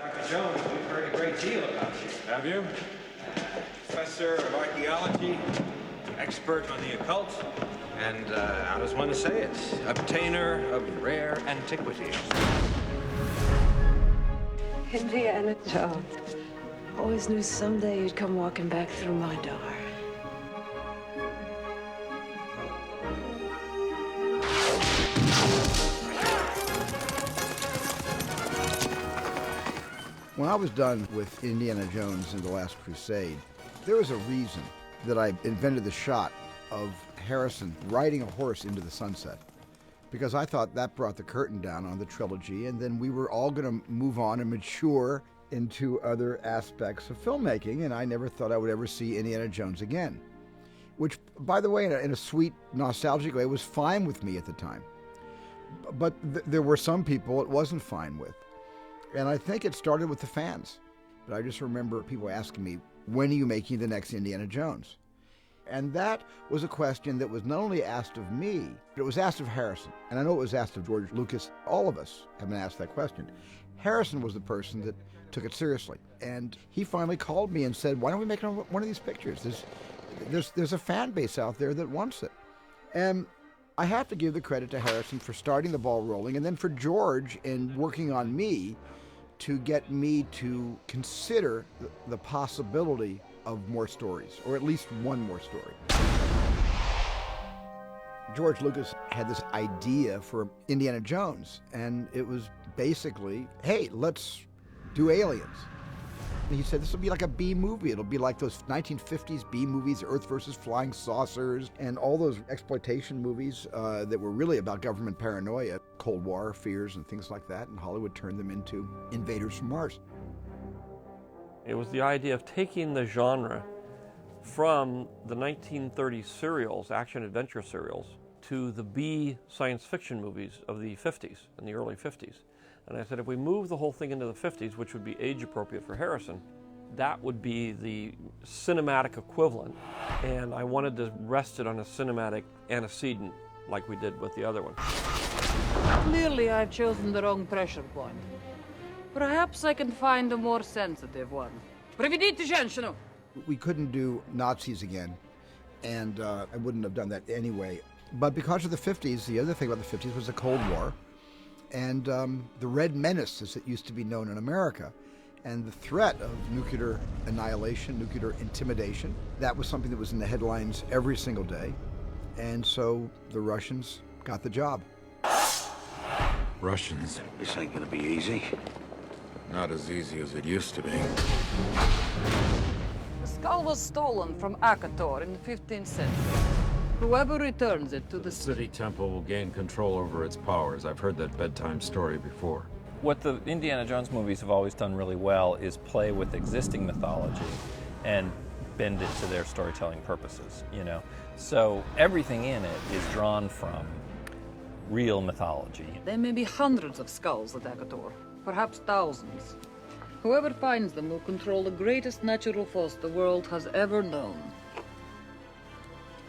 Dr. Jones, we've heard a great deal about you. Have you? Professor of archaeology, expert on the occult, and, how does one say it? Obtainer of rare antiquities. Indiana Jones. Always knew someday you'd come walking back through my door. When I was done with Indiana Jones and the Last Crusade, there was a reason that I invented the shot of Harrison riding a horse into the sunset, because I thought that brought the curtain down on the trilogy, and then we were all going to move on and mature into other aspects of filmmaking, and I never thought I would ever see Indiana Jones again, which, by the way, in a sweet, nostalgic way, was fine with me at the time. But there were some people it wasn't fine with. And I think it started with the fans. But I just remember people asking me, when are you making the next Indiana Jones? And that was a question that was not only asked of me, but it was asked of Harrison. And I know it was asked of George Lucas. All of us have been asked that question. Harrison was the person that took it seriously. And he finally called me and said, why don't we make one of these pictures? There's a fan base out there that wants it. And I have to give the credit to Harrison for starting the ball rolling, and then for George in working on me to get me to consider the possibility of more stories, or at least one more story. George Lucas had this idea for Indiana Jones, and it was basically, hey, let's do aliens. And he said this will be like a B movie. It'll be like those 1950s B movies, Earth versus Flying Saucers, and all those exploitation movies that were really about government paranoia, Cold War fears and things like that, and Hollywood turned them into invaders from Mars. It was the idea of taking the genre from the 1930s serials, action-adventure serials, to the B science fiction movies of the 50s, in the early 50s. And I said, if we move the whole thing into the 50s, which would be age appropriate for Harrison, that would be the cinematic equivalent. And I wanted to rest it on a cinematic antecedent like we did with the other one. Clearly, I've chosen the wrong pressure point. Perhaps I can find a more sensitive one. Приведите женщину! We couldn't do Nazis again, and I wouldn't have done that anyway. But because of the 50s, the other thing about the 50s was the Cold War, and the Red Menace, as it used to be known in America, and the threat of nuclear annihilation, nuclear intimidation. That was something that was in the headlines every single day, and so the Russians got the job. Russians. This ain't gonna be easy. Not as easy as it used to be. The skull was stolen from Akator in the 15th century. Whoever returns it to the City Temple will gain control over its powers. I've heard that bedtime story before. What the Indiana Jones movies have always done really well is play with existing mythology and bend it to their storytelling purposes, you know? So everything in it is drawn from real mythology. There may be hundreds of skulls at Akator, perhaps thousands. Whoever finds them will control the greatest natural force the world has ever known.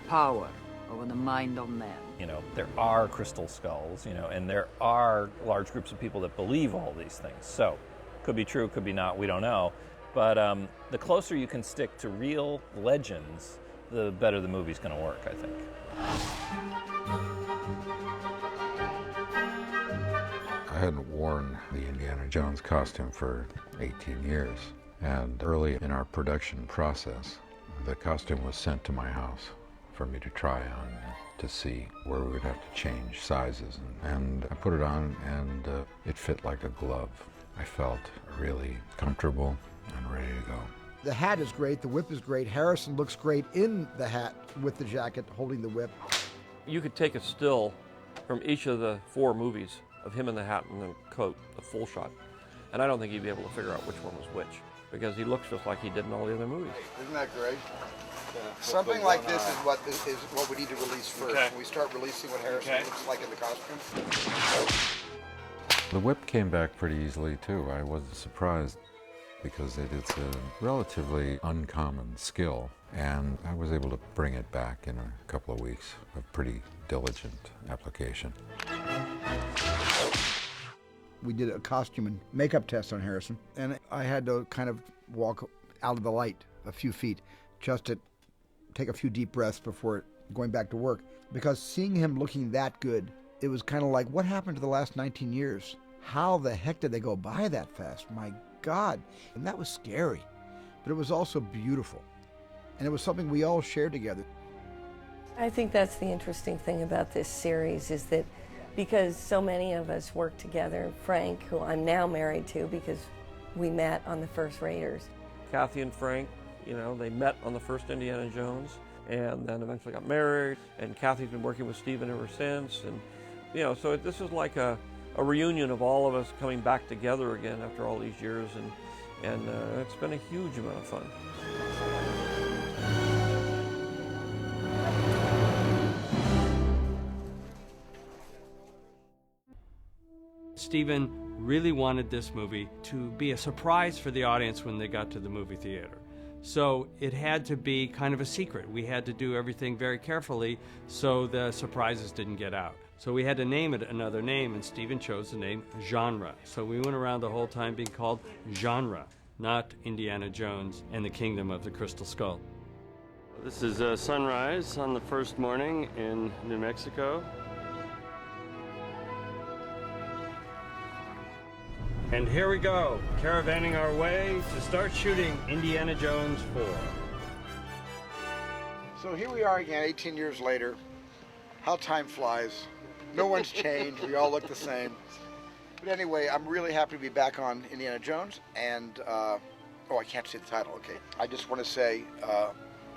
Power over the mind of man. You know, there are crystal skulls, you know, and there are large groups of people that believe all these things. So, could be true, could be not, we don't know. But the closer you can stick to real legends, the better the movie's going to work, I think. I hadn't worn the Indiana Jones costume for 18 years. And early in our production process, the costume was sent to my house for me to try on, to see where we would have to change sizes. And I put it on, and it fit like a glove. I felt really comfortable and ready to go. The hat is great, the whip is great. Harrison looks great in the hat with the jacket, holding the whip. You could take a still from each of the 4 movies of him in the hat and the coat, a full shot, and I don't think he'd be able to figure out which one was which, because he looks just like he did in all the other movies. Isn't that great? Something like this is what we need to release first. Okay. When we start releasing what Harrison looks like in the costume. The whip came back pretty easily too. I wasn't surprised because it's a relatively uncommon skill, and I was able to bring it back in a couple of weeks of pretty diligent application. We did a costume and makeup test on Harrison, and I had to kind of walk out of the light a few feet just to take a few deep breaths before going back to work. Because seeing him looking that good, it was kind of like, what happened to the last 19 years? How the heck did they go by that fast? My God. And that was scary, but it was also beautiful. And it was something we all shared together. I think that's the interesting thing about this series is that because so many of us work together, Frank, who I'm now married to because we met on the first Raiders. Kathy and Frank, you know, they met on the first Indiana Jones and then eventually got married, and Kathy's been working with Steven ever since. And, you know, so this is like a reunion of all of us coming back together again after all these years, and it's been a huge amount of fun. Steven really wanted this movie to be a surprise for the audience when they got to the movie theater. So it had to be kind of a secret. We had to do everything very carefully so the surprises didn't get out. So we had to name it another name, and Steven chose the name Genre. So we went around the whole time being called Genre, not Indiana Jones and the Kingdom of the Crystal Skull. This is sunrise on the first morning in New Mexico. And here we go, caravanning our way to start shooting Indiana Jones 4. So here we are again, 18 years later. How time flies. No one's changed. We all look the same. But anyway, I'm really happy to be back on Indiana Jones. And, oh, I can't say the title, okay. I just want to say,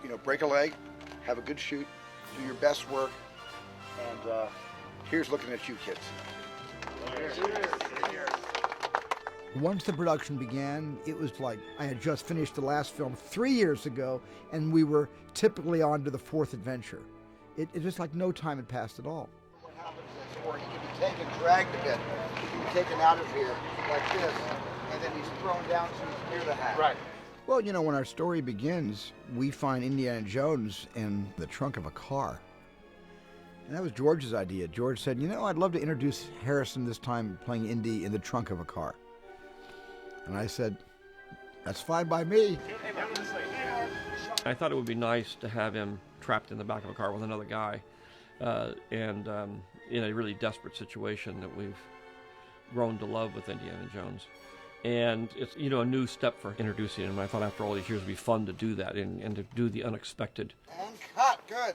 you know, break a leg, have a good shoot, do your best work, and here's looking at you kids. Once the production began, it was like I had just finished the last film 3 years ago, and we were typically on to the fourth adventure. It just like no time had passed at all. What happens is, or he can be taken, dragged a bit, he can be taken out of here like this, and then he's thrown down so he's near the hat. Right. Well, you know, when our story begins, we find Indiana Jones in the trunk of a car. And that was George's idea. George said, you know, I'd love to introduce Harrison this time playing Indy in the trunk of a car. And I said, that's fine by me. I thought it would be nice to have him trapped in the back of a car with another guy, and in a really desperate situation that we've grown to love with Indiana Jones. And it's, you know, a new step for introducing him. I thought after all these years it would be fun to do that and to do the unexpected. And cut, good.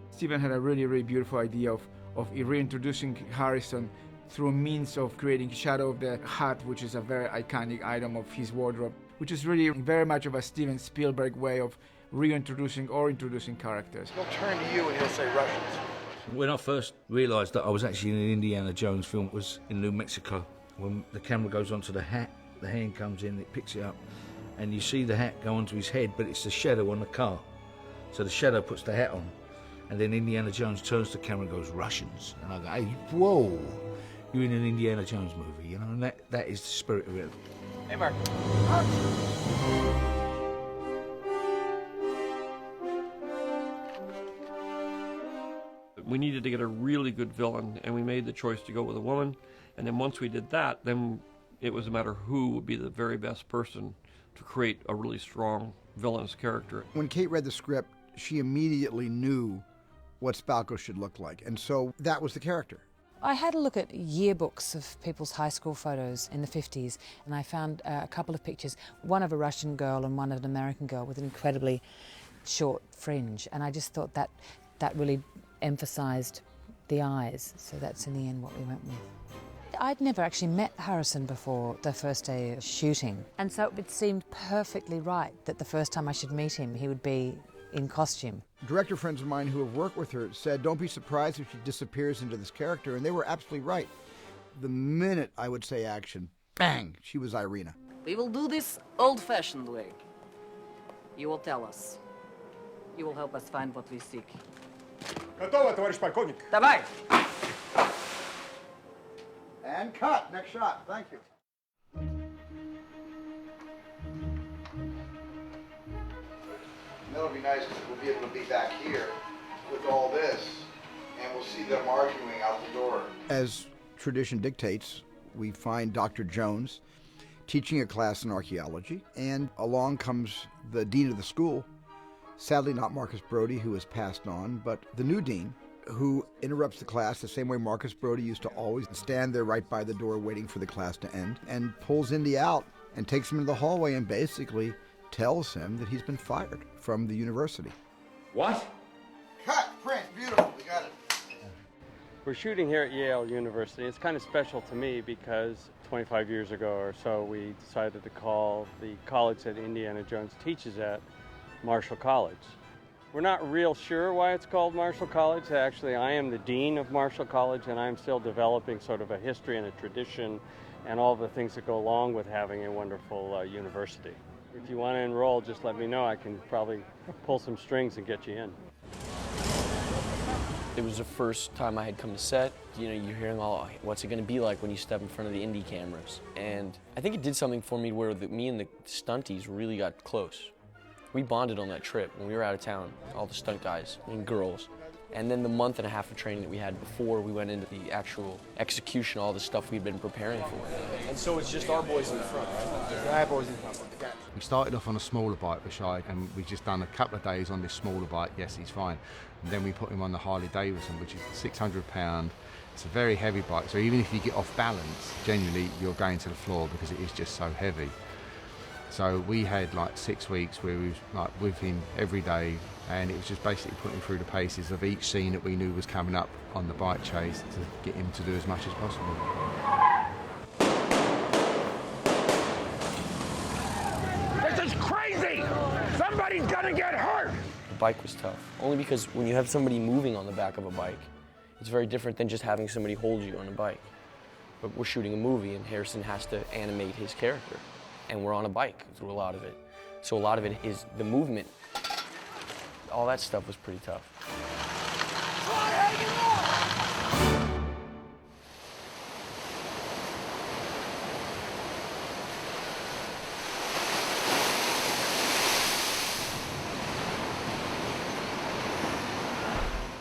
Steven had a really, really beautiful idea of reintroducing Harrison through means of creating Shadow of the Hat, which is a very iconic item of his wardrobe, which is really very much of a Steven Spielberg way of reintroducing or introducing characters. He'll turn to you and he'll say Russians. When I first realised that I was actually in an Indiana Jones film, it was in New Mexico. When the camera goes onto the hat, the hand comes in, it picks it up, and you see the hat go onto his head, but it's the shadow on the car. So the shadow puts the hat on, and then Indiana Jones turns to the camera and goes, Russians. And I go, hey, whoa, you're in an Indiana Jones movie, you know, and that is the spirit of it. Hey, Mark. We needed to get a really good villain, and we made the choice to go with a woman. And then once we did that, then it was a matter who would be the very best person to create a really strong villainous character. When Kate read the script, she immediately knew what Spalko should look like, and so that was the character. I had a look at yearbooks of people's high school photos in the 50s, and I found a couple of pictures, one of a Russian girl and one of an American girl with an incredibly short fringe, and I just thought that really emphasised the eyes, so that's in the end what we went with. I'd never actually met Harrison before the first day of shooting, and so it seemed perfectly right that the first time I should meet him, he would be in costume. Director friends of mine who have worked with her said, don't be surprised if she disappears into this character, and they were absolutely right. The minute I would say action, bang, she was Irina. We will do this old-fashioned way. You will tell us. You will help us find what we seek. Готово, товарищ полковник. Давай! And cut. Next shot. Thank you. That'll be nice because we'll be able to be back here with all this, and we'll see them arguing out the door. As tradition dictates, we find Dr. Jones teaching a class in archaeology, and along comes the dean of the school, sadly not Marcus Brody, who has passed on, but the new dean, who interrupts the class the same way Marcus Brody used to always stand there right by the door waiting for the class to end, and pulls Indy out and takes him into the hallway and basically tells him that he's been fired from the university. What? Cut! Print! Beautiful! We got it. We're shooting here at Yale University. It's kind of special to me because 25 years ago or so we decided to call the college that Indiana Jones teaches at Marshall College. We're not real sure why it's called Marshall College. Actually, I am the dean of Marshall College, and I'm still developing sort of a history and a tradition and all the things that go along with having a wonderful university. If you want to enroll, just let me know. I can probably pull some strings and get you in. It was the first time I had come to set. You know, you're hearing all, what's it going to be like when you step in front of the indie cameras? And I think it did something for me where me and the stunties really got close. We bonded on that trip when we were out of town, all the stunt guys and girls. And then the month and a half of training that we had before we went into the actual execution, all the stuff we'd been preparing for. And so it's just our boys in the front, right? Our boys in the front. We started off on a smaller bike, Rashad, and we just done a couple of days on this smaller bike. Yes, he's fine. And then we put him on the Harley Davidson, which is 600 pound. It's a very heavy bike, so even if you get off balance, genuinely you're going to the floor because it is just so heavy. So we had like 6 weeks where we was like with him every day, and it was just basically putting him through the paces of each scene that we knew was coming up on the bike chase to get him to do as much as possible. This is crazy! Somebody's gonna get hurt! The bike was tough, only because when you have somebody moving on the back of a bike, it's very different than just having somebody hold you on a bike. But we're shooting a movie and Harrison has to animate his character. And we're on a bike through a lot of it. So a lot of it is the movement. All that stuff was pretty tough.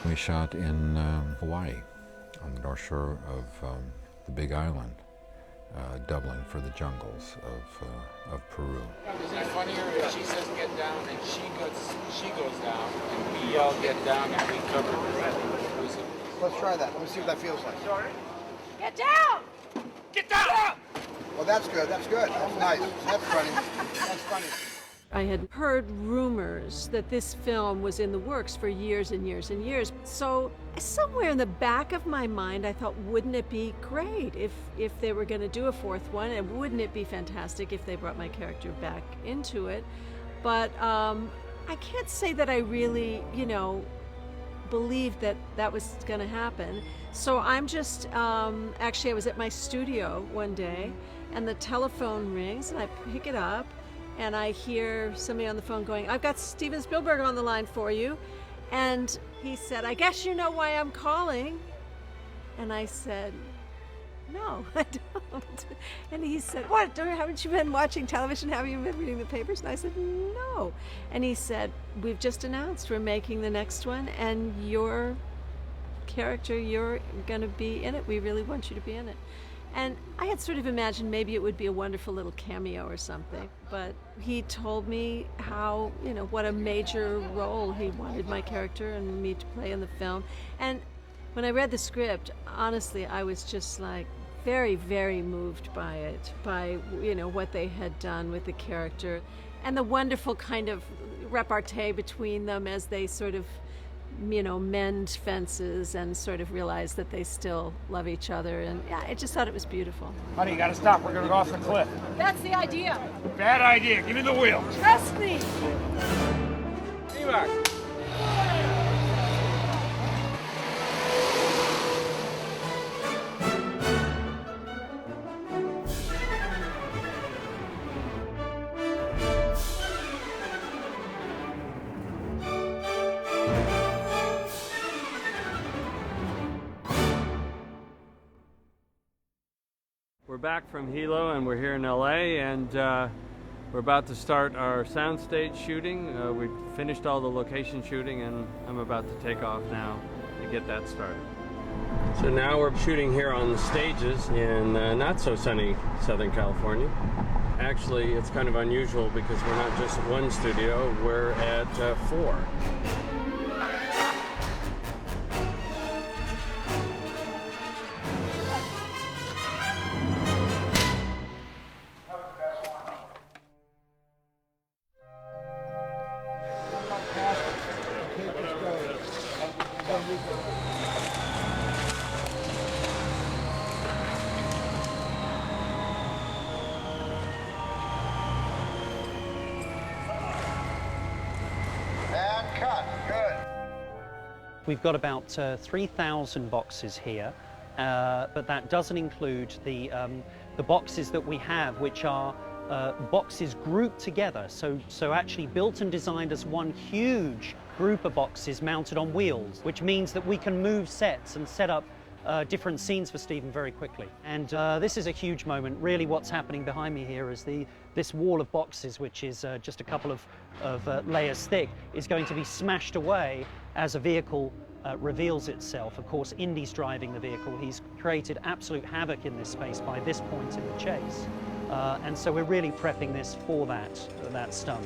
We shot in Hawaii, on the North Shore of the Big Island, doubling for the jungles of Peru. Is it funnier if she says get down and she goes down and we all get down and we cover the rest? Let's try that. Let me see what that feels like. Sorry? Get down! Get down! Well, that's good. That's good. That's nice. That's funny. That's funny. I had heard rumors that this film was in the works for years and years and years. So somewhere in the back of my mind, I thought, wouldn't it be great if they were going to do a fourth one? And wouldn't it be fantastic if they brought my character back into it? But I can't say that I really, believed that that was going to happen. So I'm just, actually I was at my studio one day and the telephone rings and I pick it up and I hear somebody on the phone going, "I've got Steven Spielberg on the line for you." And he said, "I guess you know why I'm calling." And I said, "No, I don't." And he said, "What, haven't you been watching television? Haven't you been reading the papers?" And I said, "No." And he said, "We've just announced we're making the next one, and your character, you're going to be in it. We really want you to be in it." And I had sort of imagined maybe it would be a wonderful little cameo or something, but he told me how, what a major role he wanted my character and me to play in the film. And when I read the script, honestly, I was just like very, very moved by it, by, what they had done with the character and the wonderful kind of repartee between them as they sort of mend fences and sort of realize that they still love each other. And yeah, I just thought it was beautiful. Honey, you gotta stop. We're gonna go off the cliff. That's the idea. Bad idea. Give me the wheel. Trust me. Enoch. We're back from Hilo and we're here in LA, and we're about to start our soundstage shooting. We've finished all the location shooting and I'm about to take off now to get that started. So now we're shooting here on the stages in not so sunny Southern California. Actually, it's kind of unusual because we're not just one studio, we're at 4. We've got about 3,000 boxes here, but that doesn't include the boxes that we have, which are boxes grouped together. So actually built and designed as one huge group of boxes mounted on wheels, which means that we can move sets and set up different scenes for Stephen very quickly. And this is a huge moment. Really what's happening behind me here is this wall of boxes, which is just a couple of layers thick, is going to be smashed away as a vehicle reveals itself. Of course, Indy's driving the vehicle. He's created absolute havoc in this space by this point in the chase. And so we're really prepping this for that stunt.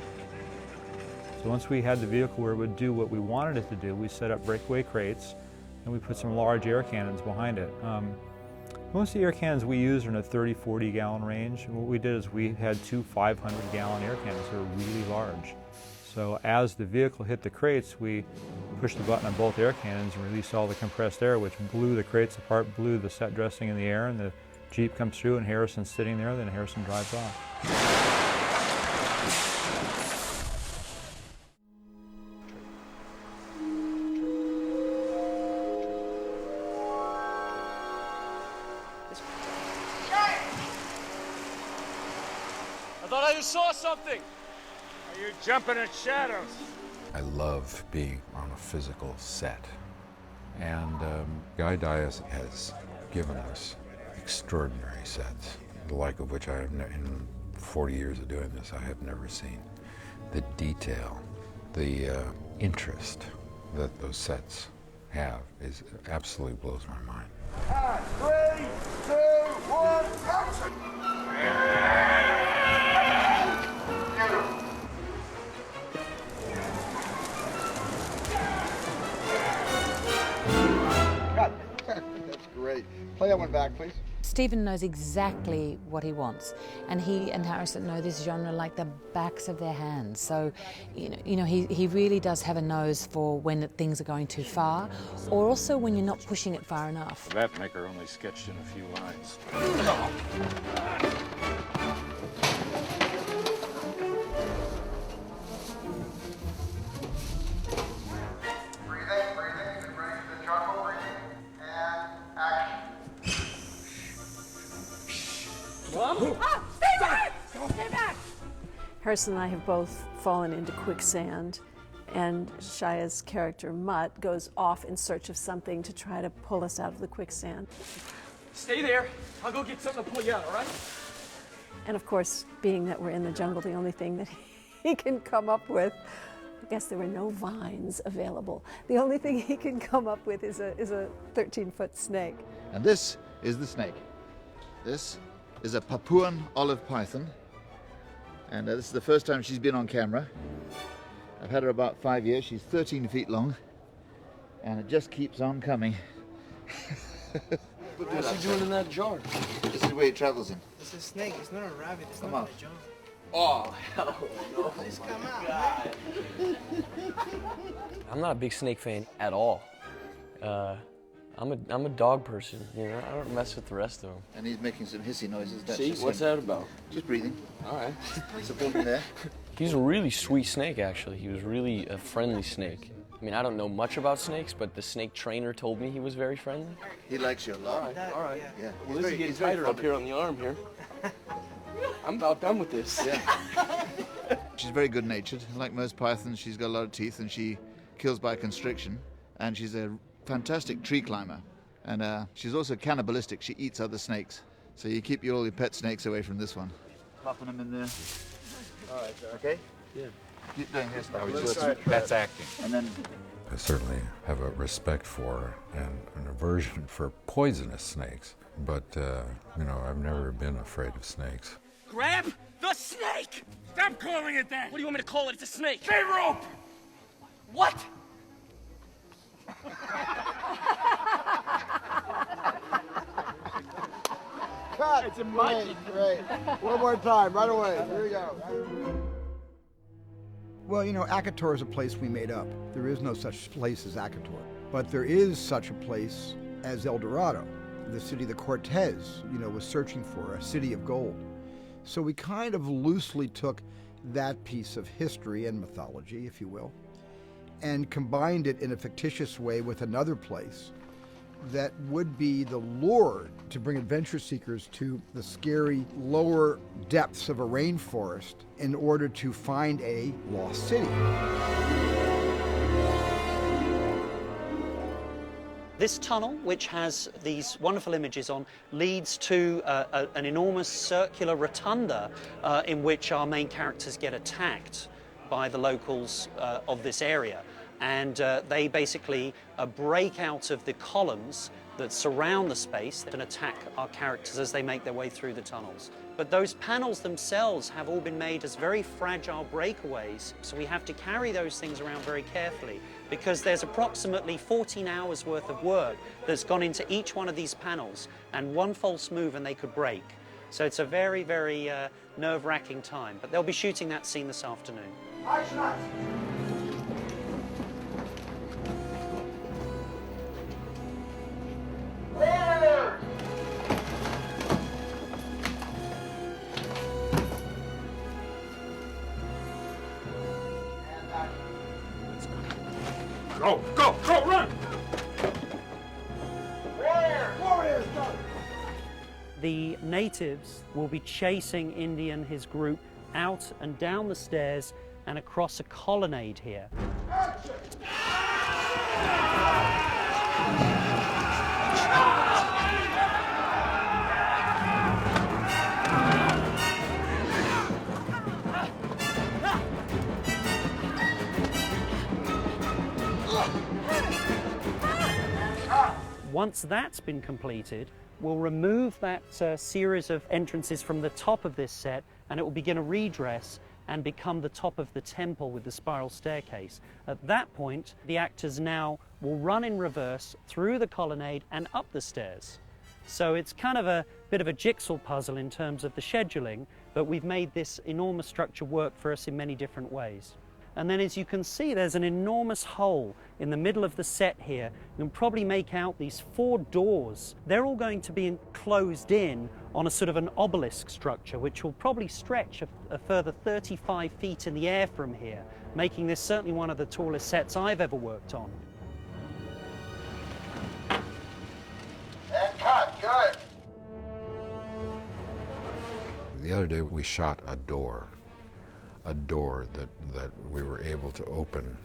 So once we had the vehicle where it would do what we wanted it to do, we set up breakaway crates and we put some large air cannons behind it. Most of the air cannons we use are in a 30-40 gallon range. And what we did is we had two 500-gallon air cannons that are really large. So as the vehicle hit the crates, we pushed the button on both air cannons and released all the compressed air, which blew the crates apart, blew the set dressing in the air, and the Jeep comes through and Harrison's sitting there, then Harrison drives off. I thought I saw something. Are you jumping at shadows? I love being on a physical set. And Guy Dias has given us extraordinary sets, the like of which I have, in 40 years of doing this, I have never seen. The detail, the interest that those sets have absolutely blows my mind. 3, 2, 1, action! That's great. Play that one back, please. Stephen knows exactly what he wants, and he and Harrison know this genre like the backs of their hands. So, you know, he really does have a nose for when things are going too far, or also when you're not pushing it far enough. That maker only sketched in a few lines. Stay back! Stay back! Harrison and I have both fallen into quicksand, and Shia's character, Mutt, goes off in search of something to try to pull us out of the quicksand. Stay there. I'll go get something to pull you out, all right? And of course, being that we're in the jungle, the only thing that he can come up with, I guess there were no vines available. The only thing he can come up with is a 13-foot snake. And this is the snake. This is a Papuan olive python, and this is the first time she's been on camera. I've had her about 5 years. She's 13 feet long, and it just keeps on coming. What's he doing in that jar? This is the way it travels in. It's a snake. It's not a rabbit. It's Come not on. a jump. Oh, hell no. Please come out. I'm not a big snake fan at all. I'm a dog person, you know. I don't mess with the rest of them. And he's making some hissy noises. That's See, just what's him. that about? Just breathing. All right. Supporting there. He's a really sweet snake, actually. He was really a friendly snake. I mean, I don't know much about snakes, but the snake trainer told me he was very friendly. He likes you a lot. All right. Yeah. Well, this is getting tighter up here on the arm here. I'm about done with this. Yeah. She's very good-natured. Like most pythons, she's got a lot of teeth, and she kills by constriction. And she's a fantastic tree climber. And she's also cannibalistic. She eats other snakes. So you keep all your pet snakes away from this one. Popping them in there. All right, okay? Yeah. Keep doing this. That's acting. And then I certainly have a respect for and an aversion for poisonous snakes, but, you know, I've never been afraid of snakes. Grab the snake! Stop calling it that! What do you want me to call it? It's a snake! Say rope! What? Cut! It's a monkey. Great. One more time, right away. Here we go. Well, you know, Akator is a place we made up. There is no such place as Akator. But there is such a place as El Dorado, the city that Cortez, you know, was searching for, a city of gold. So we kind of loosely took that piece of history and mythology, if you will, and combined it in a fictitious way with another place that would be the lure to bring adventure seekers to the scary lower depths of a rainforest in order to find a lost city. This tunnel, which has these wonderful images on, leads to an enormous circular rotunda in which our main characters get attacked by the locals of this area. And they basically break out of the columns that surround the space and attack our characters as they make their way through the tunnels. But those panels themselves have all been made as very fragile breakaways, so we have to carry those things around very carefully because there's approximately 14 hours worth of work that's gone into each one of these panels, and one false move and they could break. So it's a very, very nerve-wracking time. But they'll be shooting that scene this afternoon. Go, go, go, run! Warriors, go! The natives will be chasing Indy and his group out and down the stairs and across a colonnade here. Once that's been completed, we'll remove that series of entrances from the top of this set, and it will begin a redress and become the top of the temple with the spiral staircase. At that point, the actors now will run in reverse through the colonnade and up the stairs. So it's kind of a bit of a jigsaw puzzle in terms of the scheduling, but we've made this enormous structure work for us in many different ways. And then as you can see, there's an enormous hole in the middle of the set here. You can probably make out these 4 doors. They're all going to be closed in on a sort of an obelisk structure, which will probably stretch a further 35 feet in the air from here, making this certainly one of the tallest sets I've ever worked on. And cut, good. The other day we shot a door that we were able to open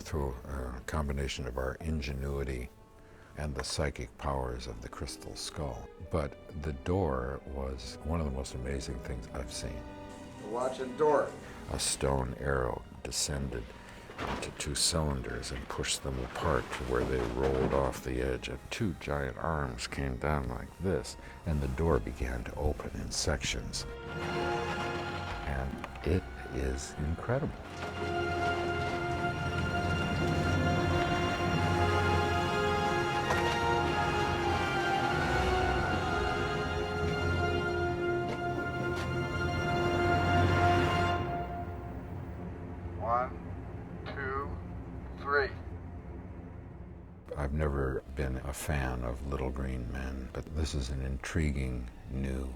through a combination of our ingenuity and the psychic powers of the crystal skull. But the door was one of the most amazing things I've seen. Watch the door. A stone arrow descended into 2 cylinders and pushed them apart to where they rolled off the edge, and 2 giant arms came down like this, and the door began to open in sections. And it is incredible. One, two, three. I've never been a fan of Little Green Men, but this is an intriguing new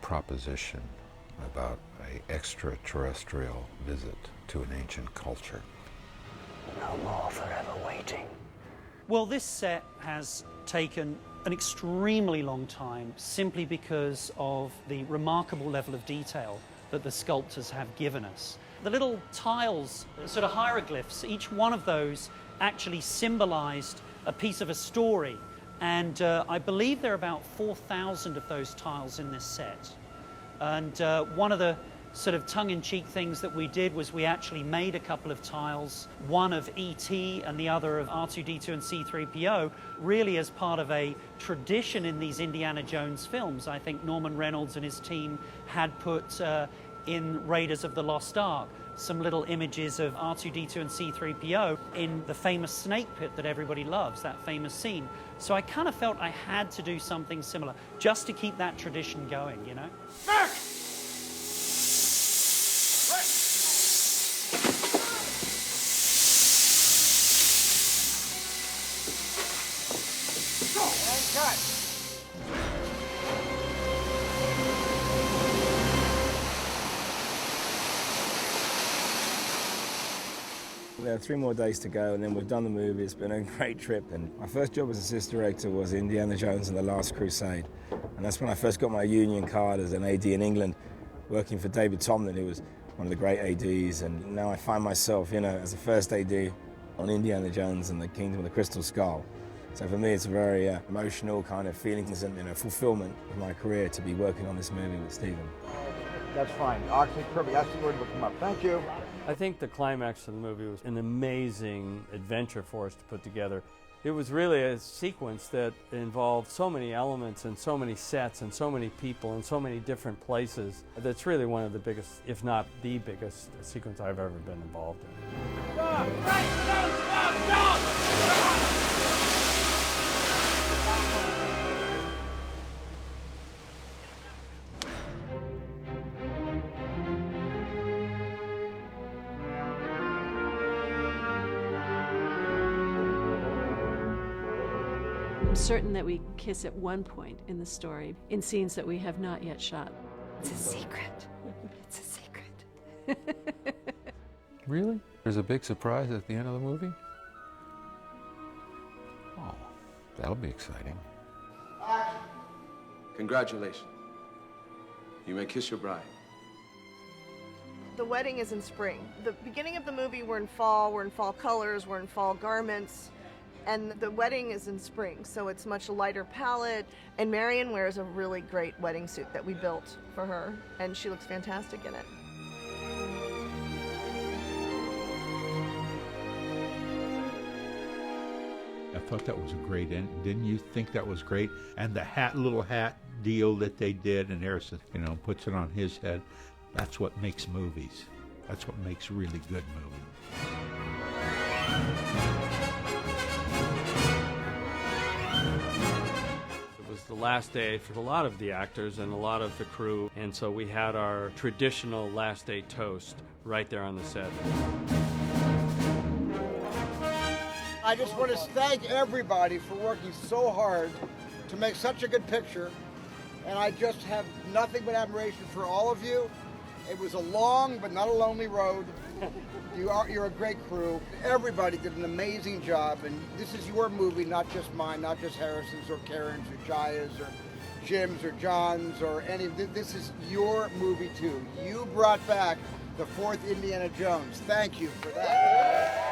proposition about an extraterrestrial visit to an ancient culture. No more forever waiting. Well, this set has taken an extremely long time simply because of the remarkable level of detail that the sculptors have given us. The little tiles, sort of hieroglyphs, each one of those actually symbolized a piece of a story. And I believe there are about 4,000 of those tiles in this set. And one of the sort of tongue-in-cheek things that we did was we actually made a couple of tiles, one of E.T. and the other of R2-D2 and C-3PO, really as part of a tradition in these Indiana Jones films. I think Norman Reynolds and his team had put in Raiders of the Lost Ark some little images of R2-D2 and C-3PO in the famous snake pit that everybody loves, that famous scene. So I kind of felt I had to do something similar, just to keep that tradition going, you know? There are 3 more days to go, and then we've done the movie. It's been a great trip, and my first job as assist director was Indiana Jones and the Last Crusade, and that's when I first got my union card as an AD in England, working for David Tomlin, who was one of the great ADs, and now I find myself, as a first AD on Indiana Jones and the Kingdom of the Crystal Skull. So for me, it's a very emotional kind of feelings and fulfillment of my career to be working on this movie with Stephen. That's fine. Oxley, Kirby, that's the word will come up. Thank you. I think the climax of the movie was an amazing adventure for us to put together. It was really a sequence that involved so many elements and so many sets and so many people and so many different places. That's really one of the biggest, if not the biggest, sequence I've ever been involved in. Stop! Stop! I'm certain that we kiss at one point in the story, in scenes that we have not yet shot. It's a secret. It's a secret. Really? There's a big surprise at the end of the movie? Oh, that'll be exciting. Congratulations. You may kiss your bride. The wedding is in spring. The beginning of the movie, we're in fall colors, we're in fall garments. And the wedding is in spring, so it's much lighter palette. And Marion wears a really great wedding suit that we built for her, and she looks fantastic in it. I thought that was a great end. Didn't you think that was great? And the little hat deal that they did, and Harrison, puts it on his head. That's what makes movies. That's what makes really good movies. The last day for a lot of the actors and a lot of the crew, and so we had our traditional last day toast right there on the set. I just want to thank everybody for working so hard to make such a good picture, and I just have nothing but admiration for all of you. It was a long but not a lonely road. You're a great crew. Everybody did an amazing job, and this is your movie, not just mine, not just Harrison's or Karen's or Jaya's or Jim's or John's or any. This is your movie too. You brought back the 4th Indiana Jones. Thank you for that.